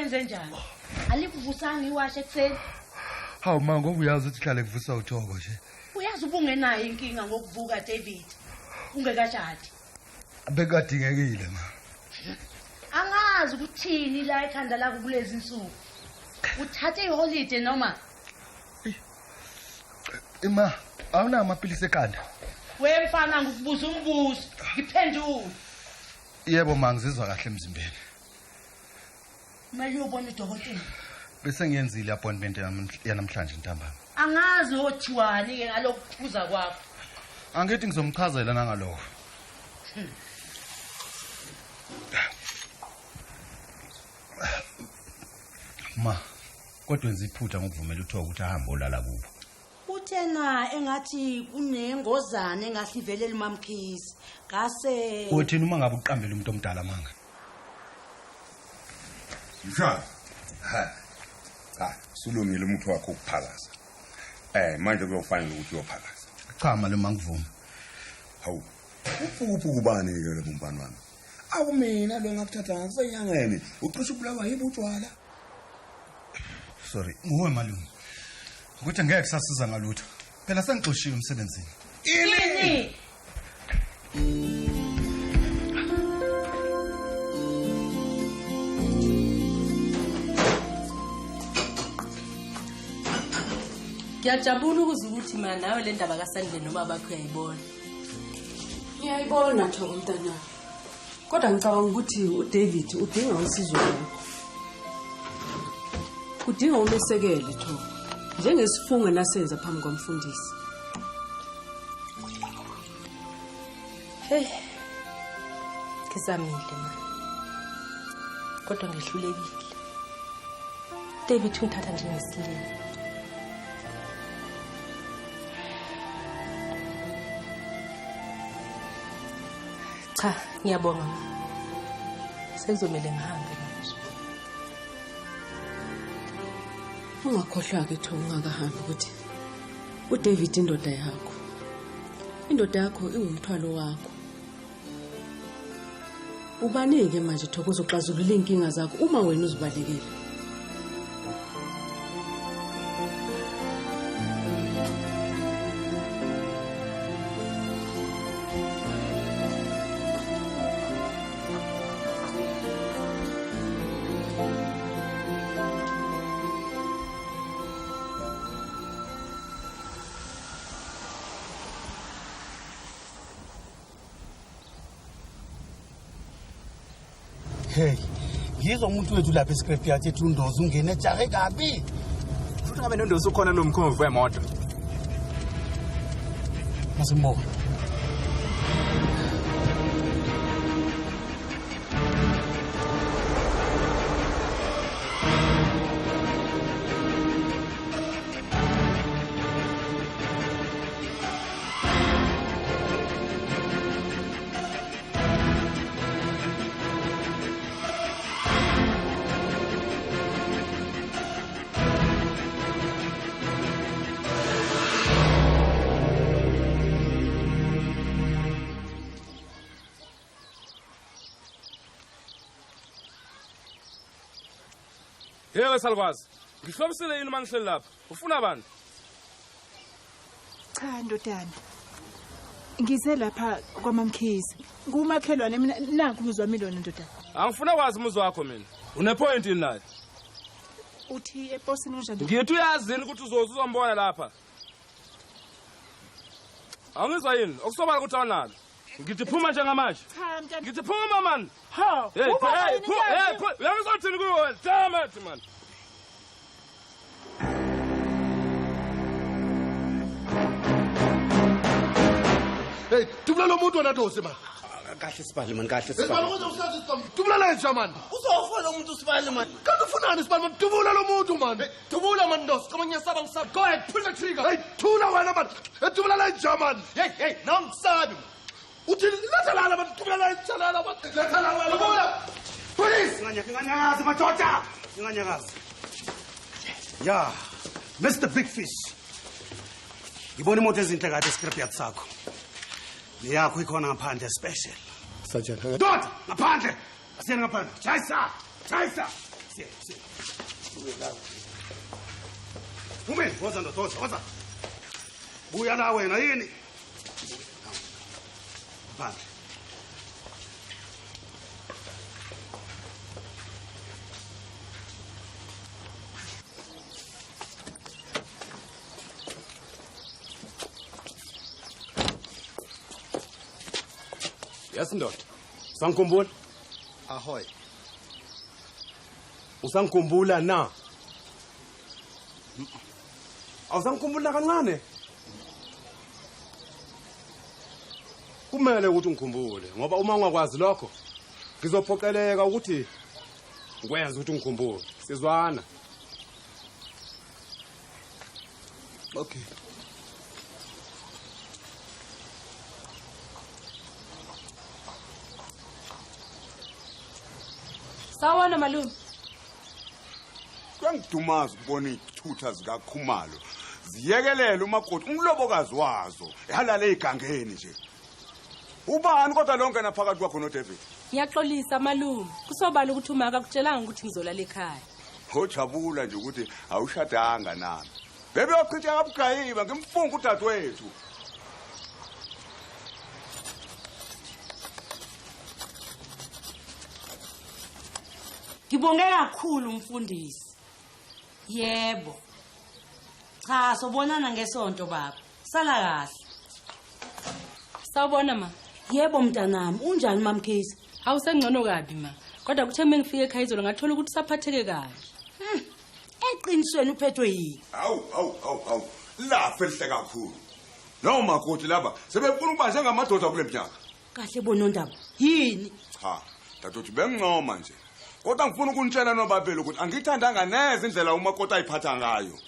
wenze njani? Alikuvusanga iwashe ekseni. Hawu ma ngoba uyazi ukuthi hlale kuvusa uthoko nje. Uyazi ubungenayo inkinga ngokuvuka David. Ungekashadi. Bekadingekile ma. Angazi ukuthini la ekhanda lakho kulezi insuku. Uthathe iholiday noma? Ima, awuna amapilisi ekhanda. Wemfana ngikubuza umbuzo, ngiphendule. Yebo ma ngizizwa kahle emzimbeni. Manje ubona udokotela. Bese ngiyenzile appointment yanamhlanje ntambama. Angazi othiwani ke ngalokuphuza kwakho. Angithi ngizomchazela nangalokho. Ma, kodwa wenza iphutha ngokuvumela uThoko ukuthi ahambe olala kubo. Uthena engathi kunengozane engahlivelela uMamkhisi. Ngase Uthini uma ngabe uqambela umuntu omdala manga? Mshana. Sulungile umuntu wakho ukuphakaza. Manje kuyofanele ukuthi uyophakaza. Cha manje mangivuma. Hawu. Upuphu kubani ke lo mfana wami? Awumina lo ngakuthatha ngasenyangeni. Ucisha ubulawa yibo utshwala. Sorry, nguwe malume. Ukuthi ngeke kusasiza ngalutho. Phela sengixoshiwe emsebenzini. Yini? Ngiyajabula ukuze ukuthi mina nawe le ndaba kaSandile noma bakho uyayibona. Ngiyayibona Thoko mntana. Kodwa ngicabanga ukuthi uDavid udinga usizo lwakho. Udinga umesekele Thoko. Njengesifungo nasenza phambi komfundisi. Hey. Kizamile manje. Kodwa ngihlulekile. David ungithatha njengesilile. Cha, ngiyabonga. Sekuzomela ngihambe manje. Ungakhohlwa ke Thoko ungakahambi ukuthi uDavid indoda yakho. Indoda yakho ingumthwalo wakho. Ubanike manje Thoko uzoxazulula inkinga zakho uma wena uzibalekile. Hey, ngizwa umuntu wethu lapha escrap yathi ethi uNdozo ungene ejahe kabi. Futhi ngabe noNdozo ukhona nomkhomvu wemoto. Masimboka. Yebo Salukwazi. Ngihlobisile yini mangihleli lapha? Ufuna bani? Cha ndodana. Ngize lapha kwaMamkhisi. Ngumakhelwane mina nanku umuzwa milona ndodana. Angifuna kwazi umuzwa wakho mina. Une point yini naye? Uthi eposini unjani? Ngithi uyazini ukuthi uzombona lapha. Angizwa yini? Okusobala ukuthi awunalo. Ngithi phuma njengamanje. Cha mntana. Ngithi phuma man. Ha. Uyangizothini kuwe? Damn it man. Hey, tubula lo muntu onadosi ma. Kahle sibali man, kahle Sibali sibali. kodwa usathi sibali. Tubula la nje man. Uzofuna umuntu sibali man. Kanti ufunani sibali man? Tubula lo muntu man. Tubula man Ndosi, kama ngiyasaba ngisaba. Go ahead, pull the trigger. Hey, thula wena man. Tubula la nje man. Hey, nongisabi. Uthi letha la man, tubula la nje la man. Letha la wena. Tubula. Police. Nganyakazi madoda. Nganyakazi. Yeah, Mr. Big Fish. Ngibona imoto ezinhle kade escrap yathi sakho. Yakho ikhona ngaphandle special. Sergeant. Dot, ngaphandle. Asiyeni ngaphandle. Chayisa. Ume, woza ndoda, woza. Buya la wena yini? Phandle. Yes, ndoda. Sangikhumbula? Ahoy. Usangikhumbula na? Awusangikhumbula kancane? Kumele ukuthi ngikhumbule ngoba uma ungakwazi lokho ngizophoqeleka ukuthi ngikwenze ukuthi ngikhumbule. Sizwana. Okay. Sawona malume. Kwangidumaza ukubona izithutha zikaKhumalo ziyekelela umakoti umlobokazi wazo ehalale egangeni nje. Ubani kodwa lonke naphakathi kwakho noDavid? Ngiyaxolisa malume. Kusobala ukuthi uma akakutshelanga ukuthi ngizolala ekhaya. Hojabula nje ukuthi awushadanga nami. Bebe yochitha kabugayiba ngimfunga udadewethu. Ngibonge kakhulu umfundisi. Yebo. Cha, sobonana ngesonto baba. Sala kahle. Sawubona ma. Yebo mntanami, unjani mamkhisi? Awusengcono kabi ma. Kodwa kuthe mengifike ekhaya izolo ngathola ukuthi saphatheke kahle. Eqinisweni uphethwe yini? Awu. Lafe lihle kakhulu. Lawo makoti laba sebefuna ukuba njengamadoda kule mnyaka. Kahle bonondaba. Yini? Cha, dadoti bengincoma nje. Kodwa ngifuna ukunitshela nobabeli ukuthi angithandanga neze indlela umakoti ayiphatha ngayo.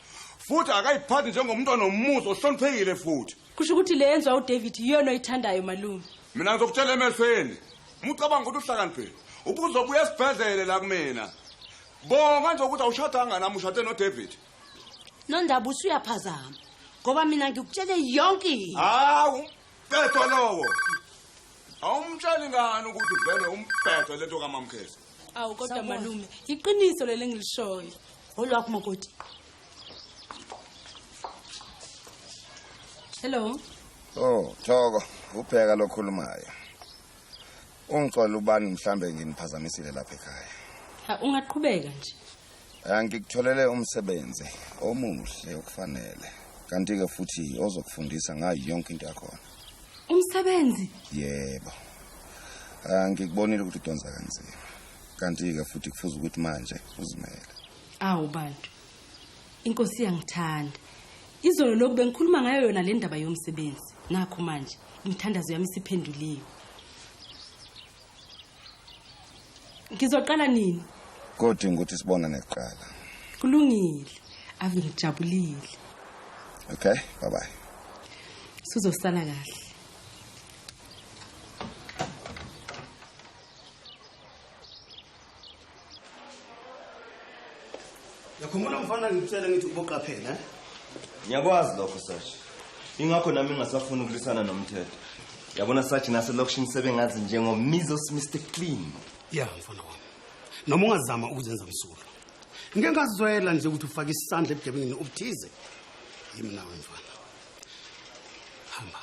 Futhi akayiphathi njengomuntu onomuso ohloniphekile futhi. Kusho ukuthi le yenziwa uDavid iyona oyithandayo malume. Mina ngizokutshela emehlweni. Umucabanga ukuthi uhlakaniphile. Ubuzobuya esibhedlele la kumina. Bonga nje ukuthi awushadanga nami ushade noDavid. Nondaba usuyaphazama. Ngoba mina ngikutshele yonke into. Hawu, betho lowo. Awumtsheli ngani ukuthi vele umbetho lento kaMamkhesi. Awu kodwa malume, iqiniso lele engilishoyo. Olwakho makoti. Hello. Oh, Thoko, ubheka lokhulumayo. Ungixola ubani mhlambe nginiphazamisile lapha ekhaya. Ha ungaqhubeka nje. Ngikutholele umsebenzi omuhle okufanele. Kanti ke futhi ozokufundisa ngayo yonke into yakho. Umsebenzi? Yebo. Ngikubonile ukuthi udonsa kanzima. Kanti ke futhi kufuze ukuthi manje uzimele. Awu bantu. Inkosi yangithanda. Izolo lokho bengikhuluma ngayo yona le ndaba yomsebenzi. Nakho manje imthandazo yami isiphenduliwe. Ngizoqala nini? Kodwa ukuthi sibona neqala. Kulungile. Ave ngijabulile. Okay, bye bye. Sizosala kahle. Yakhumula mfana ngitshela ngithi uboqaphela Ngiyakwazi lokho Sachi. Ingakho nami ngingasafuna ukulisana nomthetho. Yabona Sachi naselokishini sebengazi njengomizos Mr Clean. Yeah mfana wami. Noma ungazama ukuzenza msulu. Ngeke ngazwela nje ukuthi ufake isandla ebugebengini ubuthize. Yimi nawe mfana. Hamba.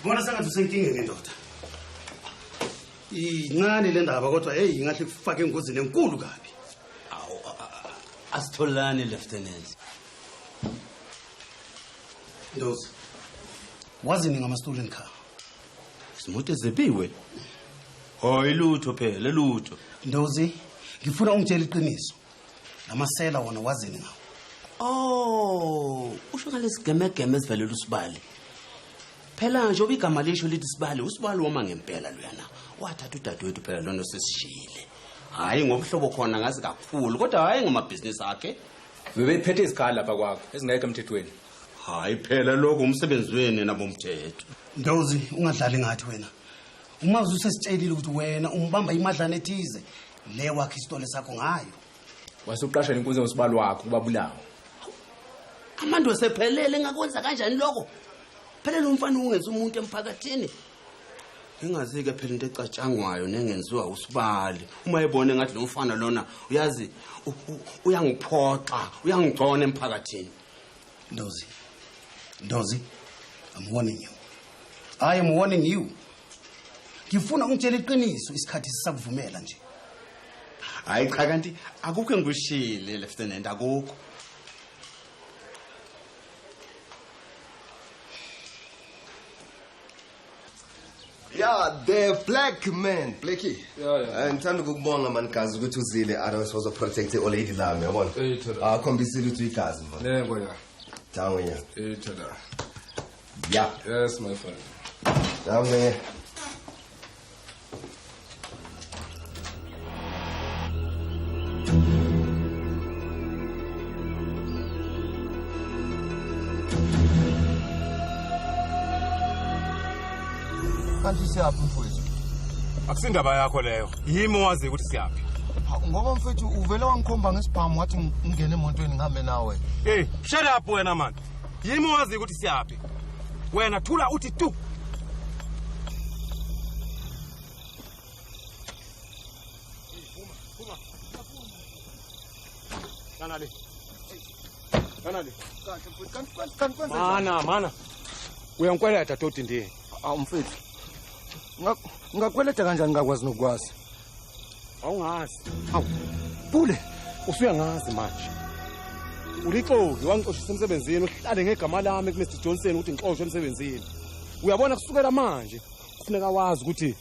Bona sengathi usenkingeni ndoda. Incane le ndaba kodwa hey ingahle kufake engozini enkulu kabi. Awu asitholani lieutenant. Ndozi. Wazini ngama-stolen car? Simoto ezebiwe. Hayi lutho phela lutho. Ndozi, ngifuna ungitshela iqiniso. Lamasela wona wazini ngawo. Oh, usho ngalesigeme esivelela uSibali. Phela nje obigama lisho lithi Sibali, uSibali woma ngempela luyana. Wathatha udadewethu phela lona sesishile. Hayi ngobuhlobo khona ngazi kakhulu, kodwa hayi ngomabhizinisi akhe. Bebephethe izikhala lapha kwakho ezingekho emthethweni. Hayi phela lokho umsebenzi wenu nabomthetho. Ndozi, ungadlali ngathi wena. Umazi usesitshelile ukuthi wena umbamba imadlana ethize le wakhe isitole sakho ngayo. Wasuqashela inkunzi yosibalo wakho kubabulawa. Amando esephelele ngakwenza kanjani lokho? Phela umfana ungenza umuntu emphakathini. Ingazike phela into ecatshangwayo nengenziwa usibali. Uma ebone ngathi lo mfana lona uyazi uyangiphoxa, uyangigcona emphakathini. Ndozi, I'm warning you. I am warning you. Ngifuna ungitshela iqiniso isikhathi sisakuvumela nje. Hayi cha kanti akukho engikushile lieutenant akukho. Yeah, the black man, Blakey. Yeah. Ngithanda ukubonga manikazi ukuthi uzile otherwise was protect old lady lami yabona. Khombisile ukuthi igazi mfana. Yebo ya. Dawo ya. Thola. Yeah. Yes my friend. Dawo ya. Kanti siyaphi mfowethu? Akusindaba yakho leyo. Yimi owazi ukuthi siyaphi. Ngoba mfowethu uvele wangikhomba ngesibhamu wathi ngingene emontweni ngihambe nawe. Hey, shut up wena man. Yimi owazi ukuthi siyaphi. Wena thula uthi tu. Kanali. Mana. Uyankweleta toti ndiye. Mfowethu. Ngakweleta kanjani ngakwazi nokwazi? Awungazi. Hawu. Bule, usuyangazi manje. Ulixoki wangixoshisa emsebenzini uhlale ngegama lami kuMr Johnson ukuthi ngixoshwe emsebenzini. Uyabona kusukela manje kufuneka wazi ukuthi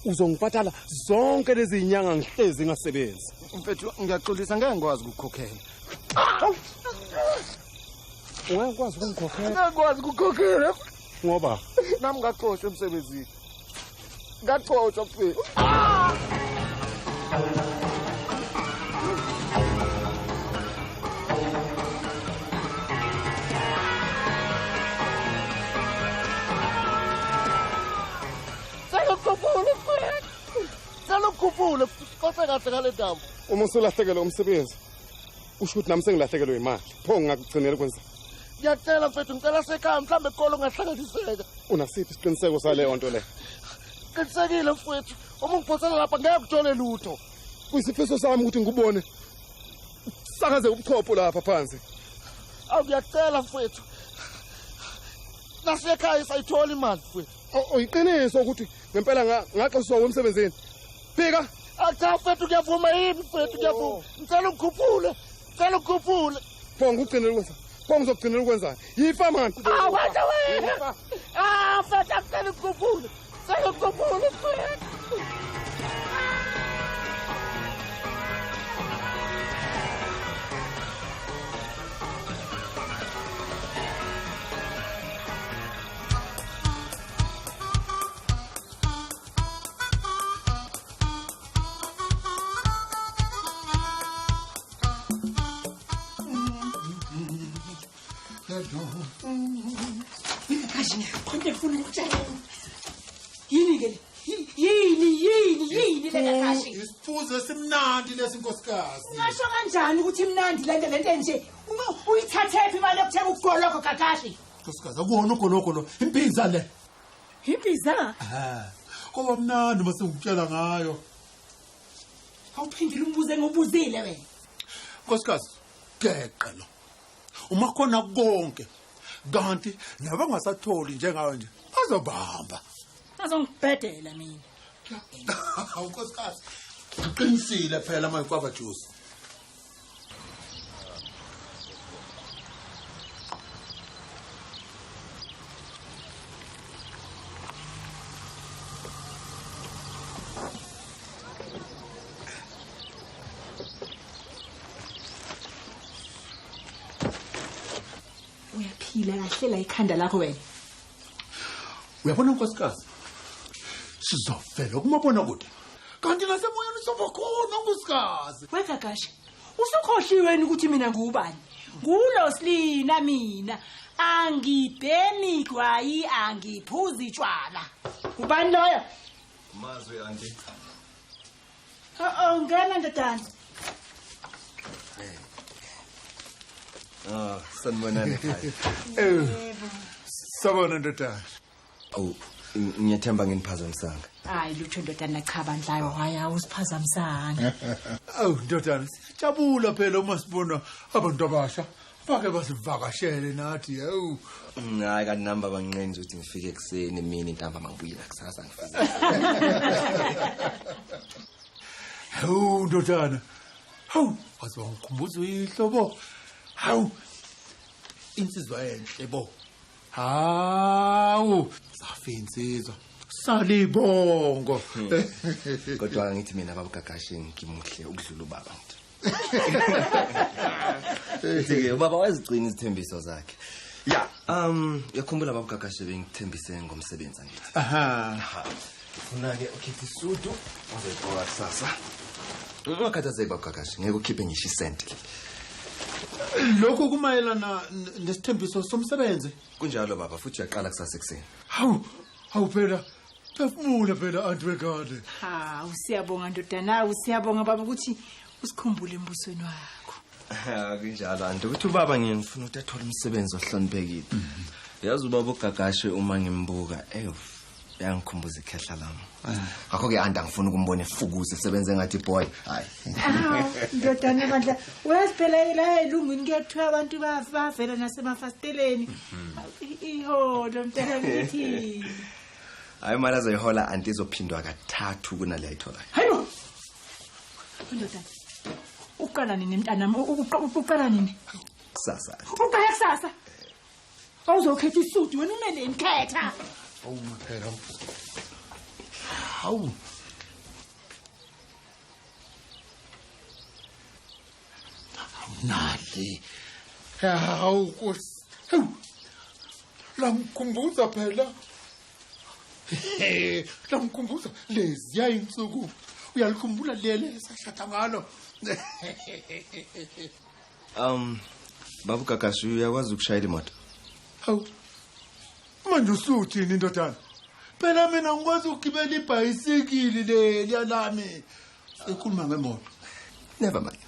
uzongiphathala zonke lezi inyanga ngihlezi ngasebenzi. Mfethu ngiyaxolisa ngeke ngikwazi ukukhokhela. Ungakwazi ukungikhokhela? Ngikwazi ukukhokhela. Ngoba nami ngaxoshwa emsebenzini. Ngaxoshwa mfethu. Salukhuphule kodwa kahle ngale ndawo. Uma usulahlekelwe umsebenzi usho ukuthi nami sengilahlekelwe imali. Pho ngakugcinela kwenza. Ngiyacela mfethu ngicela sekhaya mhlambe ekolo ngahlanganiseka. Unasiphi isiqiniseko saleyo nto le? Qinisekile mfethu. Uma ngiphosela lapha ngeke kuthole lutho. Kuyisifiso sami ukuthi ngikubone. Sakaze ubuchopho lapha phansi. Awu ngiyacela mfethu. Nasekhaya sayithola imali mfethu. Uyiqiniso ukuthi ngempela ngaxoshwa umsebenzini. Phika. Acha mfethu ngiyavuma yini mfethu ngiyavuma. Ngicela ukukhuphule. Ngicela ukukhuphule. Pho ngikugcinela ukwenza. Pho ngizokugcinela ukwenza. Yifa man. Wathi wena. Mfethu ngicela ukukhuphule. Ngicela ukukhuphule mfethu. Konke ngifuna ukutshela. Yini ke? Yini le kashi? Isifuzo simnandi lesinkosikazi. Ngasho kanjani ukuthi imnandi lento enje? Uma uyithathephi imali yokuthenga ukugoloko kakashi? Nkosikazi akubona ugologolo impizza le. Impizza? Ngoba mnandi mase ngikutshela ngayo. Awuphindile umbuze ngobuzile wena. Nkosikazi geqe lo. Uma khona konke kanti nabangasatholi njengawe nje bazobamba. Bazongibhedela mina. Nkosikazi uqinisile phela my guava juice. Uyaphila kahle la ikhanda lakho wena. Uyabona nkosikazi? Sizofela kumabona kude. Kanti nasemoyeni sobakhona nkosikazi. Wekakashi. Usukhohliweni ukuthi mina ngubani? Nguloslina mina. Angibhemi kwayi angiphuzi tshwala. Ubani loyo? Mazwi auntie. Ngena ndodana. Sanibonani ekhaya. Sabona ndodana. Awu, ngiyathemba nginiphazamisanga. Hayi lutho ndodana cha bandlayo haya usiphazamisanga. Awu ndodana, sijabula phela uma sibona abantu abasha bake basivakashele nathi. Awu. Hayi kanti namba banqenza ukuthi ngifike ekseni mina intamba mangibuyela kusasa ngifike. Hawu ndodana. Hawu, asibangikhumbuza ihlobo. Hawu. Insizwa enhle bo. Hawu, safinsizwa. Salibongo. Kodwa ngithi mina babugagashi ngimuhle ukudlula ubaba ngithi. Sithi ubaba wazigcina izithembiso zakhe. Ya, yakhumbula babugagashi bengithembise ngomsebenzi ngithi. Aha. Ufuna ke ukhithi isudu uzegqoka kusasa. Ungakhathazeki babugagashi, ngeke ukhiphe ngisho isenti. Lokho kumayelana nesithembiso somsebenzi. Kunjalo baba, futhi uyaqala kusasa ekseni. Hawu phela. Phefumula phela anti wegade. Usiyabonga ndodana, usiyabonga baba ukuthi usikhumbule embusweni wakho. Kunjalo anti ukuthi ubaba ngifuna ukuthi athole umsebenzi ohloniphekile. Yazi ubaba ugagashe uma ngimbuka, yangikhumbuza ikhehla lami. Ngakho ke anti angifuna ukumbona efukuze esebenze ngathi boy. Hayi. Ndodana bandla, uyaziphela la elungwini kuyathiwa abantu bavela nasemafasteleni. Iholo mntana ngithi. Hayi mara zayihola anti izophindwa kathathu kunale ayitholayo. Hayibo. Ndodana. Uqala nini mntanami? Uqala nini? Kusasa. Uqala kusasa. Awuzokhetha isudu wena umene nkhetha. Awu phela. Hawu. Nali. Hawu Nkosi. Hawu. Lamkhumbuza phela. Lamkhumbuza leziya insuku. Uyalikhumbula lele sashata ngalo. Babu Kakashi uyakwazi ukushayela imoto? Hawu. Manje usuthini ndodana? Phela mina ngikwazi ukugibela ibhayisikili le lami. Sikhuluma ngemoto. Never mind.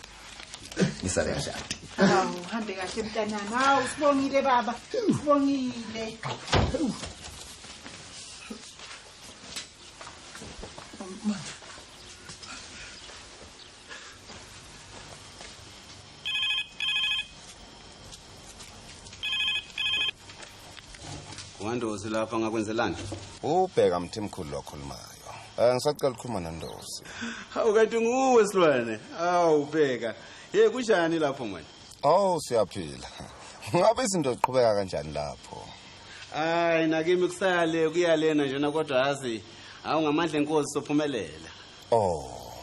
Ngisale kahle. Hawu, hambe kahle mntanami. Hawu, sibongile baba. Sibongile. Wandozi lapha ngakwenzelani? Ubheka mthimkhulu lokhulumayo. Ngisacela ukukhuluma noNdosi. Hawu kanti nguwe silwane. Hawu bheka. Kunjani lapho manje? Oh siyaphila. Ngabe izinto ziqhubeka kanjani lapho? Hayi nakimi kusale kuyalena njena kodwa yazi awungamandla enkosi sophumelela. Oh.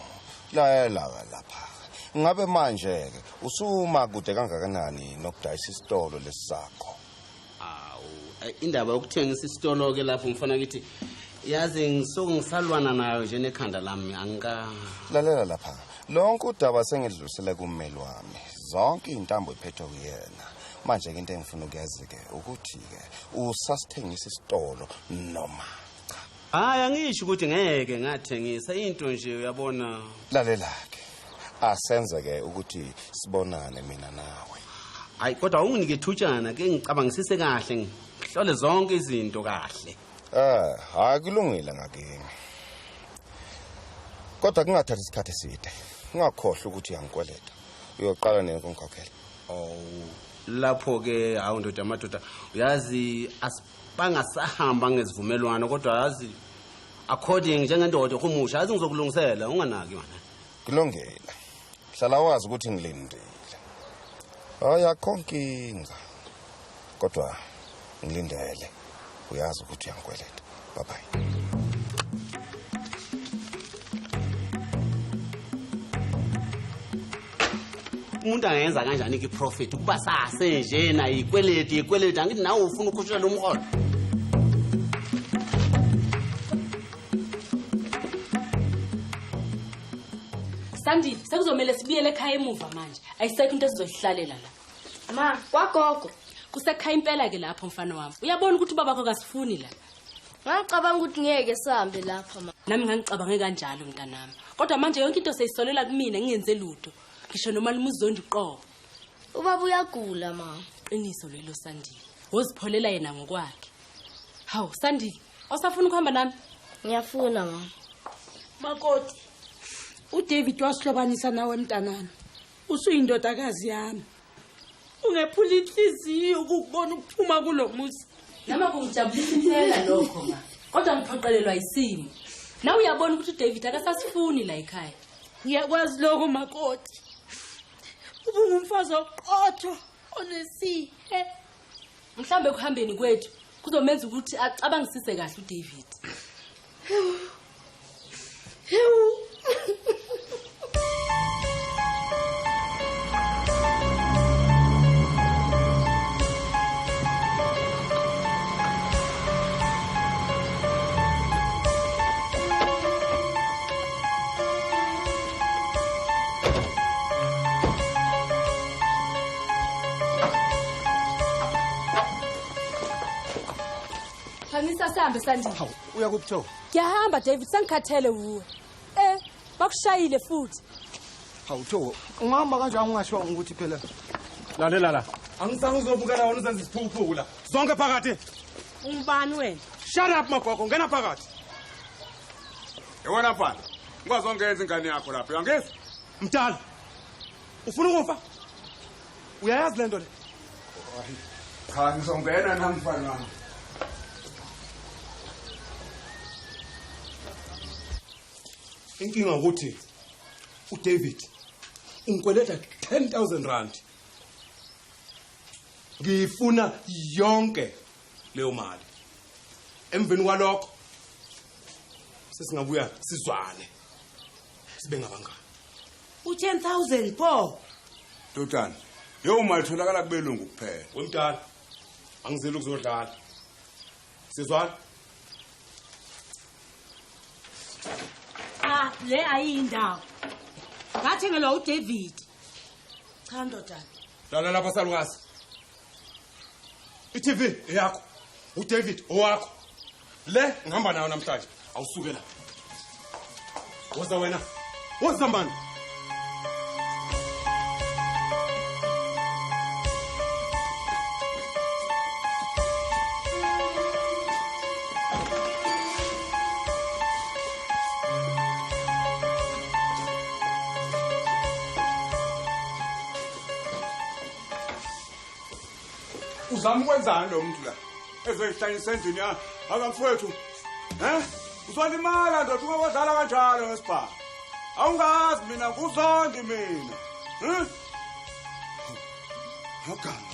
La lapha. Ngabe manje ke usuma kude kangakanani nokudayisa isitolo lesakho? Indaba yokuthengisa isitolo ke lapho ngifana ukuthi yazi ngisalwana nayo nje nekhanda lami angika. Lalela lapha. Lonke udaba sengidlulisele kummeli wami. Zonke intambo iphethwe kuyena. Manje ke into engifuna ukuyazi ke ukuthi ke usasithengisa isitolo noma cha. Hayi angisho ukuthi ngeke ngathengisa into nje uyabona. Lalela ke. Asenze ke ukuthi sibonane mina nawe. Hayi kodwa unginike thutshana ke ngicabangisise kahle ngihlole zonke izinto kahle. Hayi kulungile ngakini. Kodwa kungathatha isikhathi eside. Ungakhohlwa ukuthi uyangikweleta. Uyoqala nini ukungikhokhela? Lapho ke awundoda amadoda uyazi asibangasahamba ngezivumelwano kodwa yazi according njengendoda ehumusha yazi ngizokulungisela unganaki mana. Kulungile. Hlala wazi ukuthi ngilindile. Ayakho inkinga. Kodwa ngilindele. Uyazi ukuthi uyangikweleta. Bye bye. Umuntu angenza kanjani ke profit ukuba sase nje na ikweleti angithi nawe ufuna ukukhushela lo mholo. Sandile sekuzomela sibuyele ekhaya emuva manje. Ayisekho into esizoyihlalela la. Ma, kwagogo. Kusekhaya impela ke lapho mfana wami. Uyabona ukuthi ubaba akasifuni la. Ngicabanga ukuthi ngeke sambe lapha ma. Nami ngangicabange kanjalo mntanami. Kodwa manje yonke into seyisolela kumina ngingenze lutho. Ngisho noma limuzondi uqobo. Ubaba uyagula ma. Qiniso lelo Sandile. Wozipholela yena ngokwakhe. Hawu Sandile, awusafuna ukuhamba nami? Ngiyafuna ma. Makoti. uDavid wasihlobanisa nawe mntanami. Usuyindodakazi yami. Ungephula inhliziyo ukubona ukuphuma kulomuzi. Nama kungijabulisa impela lokho ma. Kodwa ngiphoqelelwa isimo. Na uyabona ukuthi uDavid akasasifuni la ekhaya. Ngiyakwazi lokho makoti. Ubungumfazi oqotho onesihe. Mhlambe kuhambeni kwethu kuzomenza ukuthi acabangisise kahle uDavid. Sihambe Sandile. Hawu, uyakuphi Tho? Ngiyahamba David, sengikhathele uwe. Bakushayile futhi. Hawu Tho, ungahamba kanjani ungasho ukuthi phela. Lalela la. Angisange uzobukela wona uzenza isiphuphu la. Zonke phakathi. Ungubani wena? Shut up magogo, ngena phakathi. Yewona mfana. Ungazongenza ingane yakho lapha, uyangizwa? Mdala. Ufuna ukufa? Uyayazi lento le? Cha, ngizongena nami mfana wami. Inkinga ukuthi uDavid ungikweleta 10,000 rand. Ngifuna yonke leyo mali. Emveni kwalokho sesingabuya sizwane. Sibe ngabangani. U10,000 pho. Dodana, leyo mali tholakala kubelungu kuphela. Wemdala. Angizeli ukuzodlala. Sizwana? Le ayindawo. Ngathengelwa uDavid. Cha ndodana. Lala lapha salukazi. iTV eyakho. uDavid owakho. Le ngihamba nayo namhlanje. Awusuke la. Woza wena. Woza manje. Uzama ukwenzani lo muntu la? Ezoyihlanyisa endlini akamfowethu. Uzolimala ndothi ungawadlala kanjalo ngesibhamu. Awungazi mina kuzondi mina. Haganga.